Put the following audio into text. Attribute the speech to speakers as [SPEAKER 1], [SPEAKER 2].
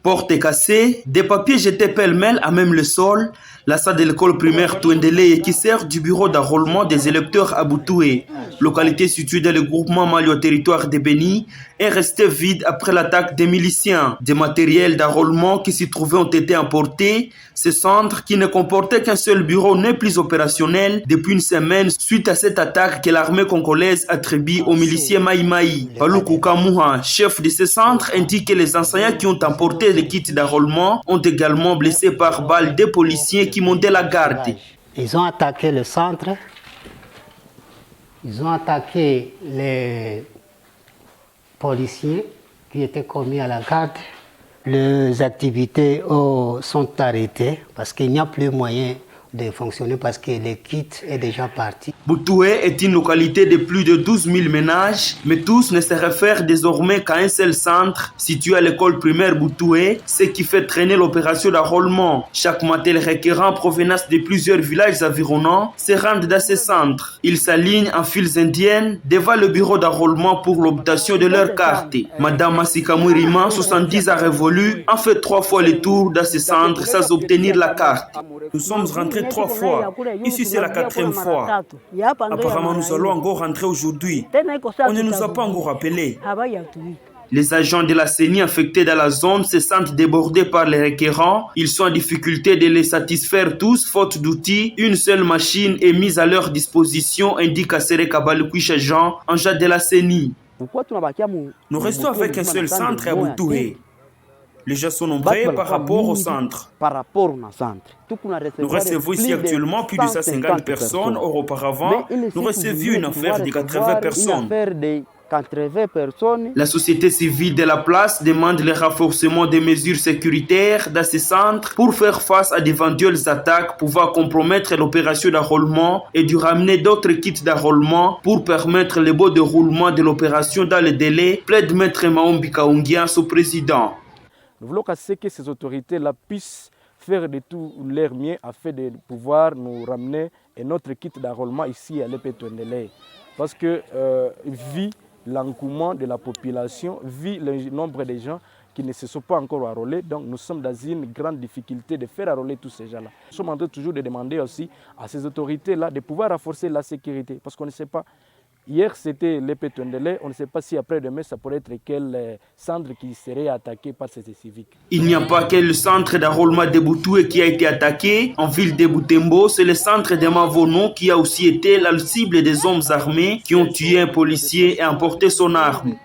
[SPEAKER 1] Portes cassées, des papiers jetés pêle-mêle à même le sol, la salle de l'école primaire Touendele qui sert du bureau d'enrôlement des électeurs à Boutoué, localité située dans le groupement Mali au territoire de Beni, est restée vide après l'attaque des miliciens. Des matériels d'enrôlement qui s'y trouvaient ont été emportés. Ce centre, qui ne comportait qu'un seul bureau, n'est plus opérationnel depuis une semaine suite à cette attaque que l'armée congolaise attribue aux miliciens Maï Maï. Paluku Kamouha, chef de ce centre, indique que les enseignants qui ont emporté les kits d'enrôlement ont également blessé par balle des policiers qui montaient la garde.
[SPEAKER 2] Ils ont attaqué le centre, ils ont attaqué les policiers qui étaient commis à la garde. Les activités sont arrêtées parce qu'il n'y a plus moyen de fonctionner parce que le kit est déjà parti.
[SPEAKER 1] Boutoué est une localité de plus de 12 000 ménages, mais tous ne se réfèrent désormais qu'à un seul centre situé à l'école primaire Boutoué, ce qui fait traîner l'opération d'enrôlement. Chaque matin, les requérants en provenance de plusieurs villages environnants se rendent dans ces centres. Ils s'alignent en files indiennes devant le bureau d'enrôlement pour l'obtention de leur carte. Madame Massikamu Rima, 70 ans révolue, a fait 3 fois le tour dans ces centres sans obtenir la carte. Nous sommes rentrés 3 fois. Ici, c'est la 4e fois. Apparemment, nous allons encore rentrer aujourd'hui. On ne nous a pas encore appelés. Les agents de la CENI affectés dans la zone se sentent débordés par les requérants. Ils sont en difficulté de les satisfaire tous, faute d'outils. Une seule machine est mise à leur disposition, indique Assere Kabalukwisha Jean, agent de la CENI. Nous restons avec un seul centre à Boutoué. Les gens sont nombreux par rapport au centre. Nous recevons ici actuellement plus de 150 personnes. Or, auparavant, nous recevions une affaire de 80 personnes. La société civile de la place demande le renforcement des mesures sécuritaires dans ces centres pour faire face à d'éventuelles attaques pouvant compromettre l'opération d'enrôlement et de ramener d'autres kits d'enrôlement pour permettre le bon déroulement de l'opération dans le délai, plaide Maître Maombi Kaungia, son président.
[SPEAKER 3] Nous voulons que ces autorités-là puissent faire de tout leur mieux afin de pouvoir nous ramener notre kit d'enrôlement ici à l'EP Touendele. Parce que vu l'engouement de la population, vu le nombre de gens qui ne se sont pas encore enrôlés, donc nous sommes dans une grande difficulté de faire enrôler tous ces gens-là. Nous sommes en train toujours de demander aussi à ces autorités-là de pouvoir renforcer la sécurité, parce qu'on ne sait pas. Hier, c'était l'EP Touendele. On ne sait pas si après-demain, ça pourrait être quel centre qui serait attaqué par ces civiques.
[SPEAKER 1] Il n'y a pas que le centre d'enrôlement de Boutoué qui a été attaqué. En ville de Boutembo, c'est le centre de Mavono qui a aussi été la cible des hommes armés qui ont tué un policier et emporté son arme.